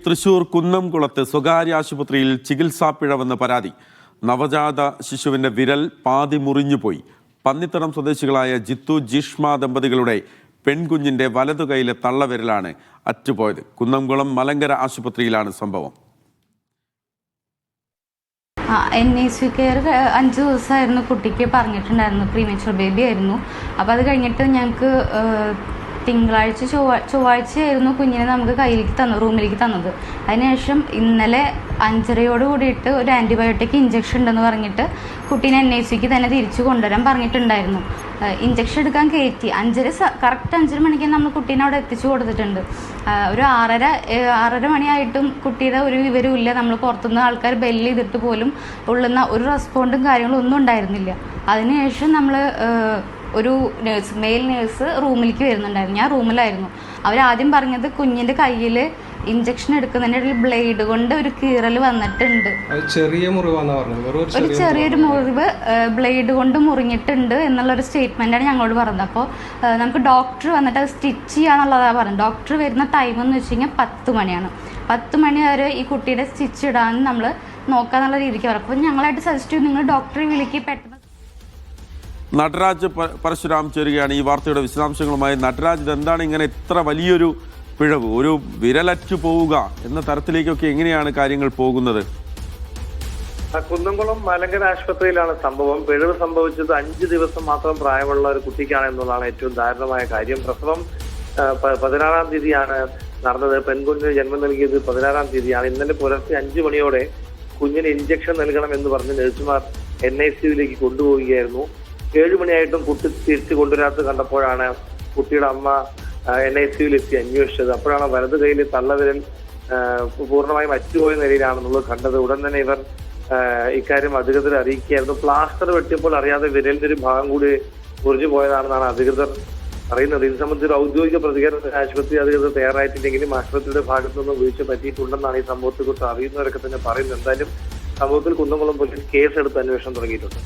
തൃശൂർ കുന്നംകുളത്ത് സ്വകാര്യ ആശുപത്രിയിൽ ചികിത്സാ പിഴവെന്ന പരാതി. നവജാത ശിശുവിന്റെ വിരൽ പാതി മുറിഞ്ഞുപോയി. പന്നിത്തടം സ്വദേശികളായ ജിത്തു ജിഷ്മ ദമ്പതികളുടെ പെൺകുഞ്ഞിന്റെ വലതു കൈയിലെ തള്ളവിരലാണ് അറ്റുപോയത്. കുന്നംകുളം മലങ്കര ആശുപത്രിയിലാണ് സംഭവം. NICU കെയർ 5 ദിവസമായിരുന്നു കുട്ടിക്ക് പറഞ്ഞിട്ടുണ്ടായിരുന്നു. പ്രീമേച്ചർ ബേബി ആയിരുന്നു. അപ്പോൾ അത് കഴിഞ്ഞിട്ട് ഞങ്ങൾക്ക് തിങ്കളാഴ്ച ചൊവ്വാഴ്ചയായിരുന്നു കുഞ്ഞിനെ നമുക്ക് കയ്യിലേക്ക് റൂമിലേക്ക് തന്നത്. അതിനുശേഷം ഇന്നലെ 5:30 കൂടിയിട്ട് ഒരു ആൻറ്റിബയോട്ടിക് ഇഞ്ചക്ഷൻ ഉണ്ടെന്ന് പറഞ്ഞിട്ട് കുട്ടീനെ NICUക്ക് തന്നെ തിരിച്ചു കൊണ്ടുവരാൻ പറഞ്ഞിട്ടുണ്ടായിരുന്നു. ഇഞ്ചക്ഷൻ എടുക്കാൻ കയറ്റി കറക്റ്റ് 5:30 മണിക്ക് നമ്മൾ കുട്ടീനെ അവിടെ എത്തിച്ചു കൊടുത്തിട്ടുണ്ട്. ഒരു 6:30 മണിയായിട്ടും കുട്ടിയുടെ ഒരു വിവരവും ഇല്ല. നമ്മൾ പുറത്തുനിന്ന് ആൾക്കാർ ബെല്ല് ചെയ്തിട്ട് പോലും ഉള്ളുന്ന ഒരു റെസ്പോണ്ടും കാര്യങ്ങളും ഒന്നും ഉണ്ടായിരുന്നില്ല. അതിനുശേഷം നമ്മൾ ഒരു മെയിൽ നേഴ്സ് റൂമിലേക്ക് വരുന്നുണ്ടായിരുന്നു. ഞാൻ റൂമിലായിരുന്നു. അവരാദ്യം പറഞ്ഞത് കുഞ്ഞിൻ്റെ കയ്യിൽ ഇഞ്ചക്ഷൻ എടുക്കുന്നതിൻ്റെ ഇടയിൽ ബ്ലേഡ് കൊണ്ട് ഒരു കീറൽ വന്നിട്ടുണ്ട്. ഒരു ചെറിയൊരു മുറിവ് ബ്ലേഡ് കൊണ്ട് മുറിഞ്ഞിട്ടുണ്ട് എന്നുള്ളൊരു സ്റ്റേറ്റ്മെൻറ്റാണ് ഞങ്ങളോട് പറഞ്ഞത്. അപ്പോൾ നമുക്ക് ഡോക്ടർ വന്നിട്ട് അത് സ്റ്റിച്ച് ചെയ്യാന്നുള്ളതാണ് പറഞ്ഞത്. ഡോക്ടർ വരുന്ന ടൈം എന്ന് വെച്ച് കഴിഞ്ഞാൽ 10 മണിയാണ്. 10 മണി വരെ ഈ കുട്ടിയുടെ സ്റ്റിച്ച് ഇടാൻ നമ്മൾ നോക്കാന്നുള്ള രീതിക്ക് പറഞ്ഞു. അപ്പോൾ ഞങ്ങളായിട്ട് സജസ്റ്റ് ചെയ്യും, നിങ്ങൾ ഡോക്ടറെ വിളിക്ക് പെട്ടെന്ന്. നടരാജ് പരശുരാം ചേരുകയാണ് ഈ വാർത്തയുടെ വിശദാംശങ്ങളുമായി. നടരാജ്, ഇതെന്താണ് ഇങ്ങനെ ഇത്ര വലിയൊരു പിഴവ്? ഒരു വിരലറ്റു പോവുക എന്ന തരത്തിലേക്കൊക്കെ എങ്ങനെയാണ് കാര്യങ്ങൾ പോകുന്നത്? കുന്നംകുളം മലങ്കര ആശുപത്രിയിലാണ് സംഭവം. പിഴവ് സംഭവിച്ചത് 5 ദിവസം മാത്രം പ്രായമുള്ള ഒരു കുട്ടിക്കാണ് എന്നുള്ളതാണ് ഏറ്റവും ദാരുണമായ കാര്യം. പ്രസവം 16-ാം തീയതിയാണ് നടന്നത്. പെൺകുഞ്ഞിന് ജന്മം നൽകിയത് 16-ാം തീയതിയാണ്. ഇന്നലെ പുലർച്ചെ 5 മണിയോടെ കുഞ്ഞിന് ഇഞ്ചക്ഷൻ നൽകണം എന്ന് പറഞ്ഞ് നഴ്സുമാർ NICUവിലേക്ക് കൊണ്ടുപോവുകയായിരുന്നു. 7 മണിയായിട്ടും കുട്ടി തിരിച്ചു കൊണ്ടുവരാത്ത കണ്ടപ്പോഴാണ് കുട്ടിയുടെ അമ്മ NICUവിലെത്തി അന്വേഷിച്ചത്. അപ്പോഴാണ് വലത് കൈയിലെ തള്ളവിരൽ പൂർണ്ണമായും അറ്റുപോയ നിലയിലാണെന്നുള്ളത് കണ്ടത്. ഉടൻ തന്നെ ഇവർ ഇക്കാര്യം അധികൃതരെ അറിയിക്കുകയായിരുന്നു. പ്ലാസ്റ്റർ വെട്ടിയപ്പോൾ അറിയാതെ വിരലിന്റെ ഒരു ഭാഗം കൂടി മുറിഞ്ഞു പോയതാണെന്നാണ് അധികൃതർ പറയുന്നത്. ഇത് സംബന്ധിച്ച് ഔദ്യോഗിക പ്രതികരണം ആശുപത്രി അധികൃതർ തയ്യാറായിട്ടില്ലെങ്കിലും ആശുപത്രിയുടെ ഭാഗത്തു നിന്ന് വീഴ്ച പറ്റിയിട്ടുണ്ടെന്നാണ് ഈ സംഭവത്തെക്കുറിച്ച് അറിയുന്നവരൊക്കെ തന്നെ പറയുന്നത്. എന്തായാലും സംഭവത്തിൽ കുന്നംകുളം പോലീസ് കേസെടുത്ത് അന്വേഷണം തുടങ്ങിയിട്ടുണ്ട്.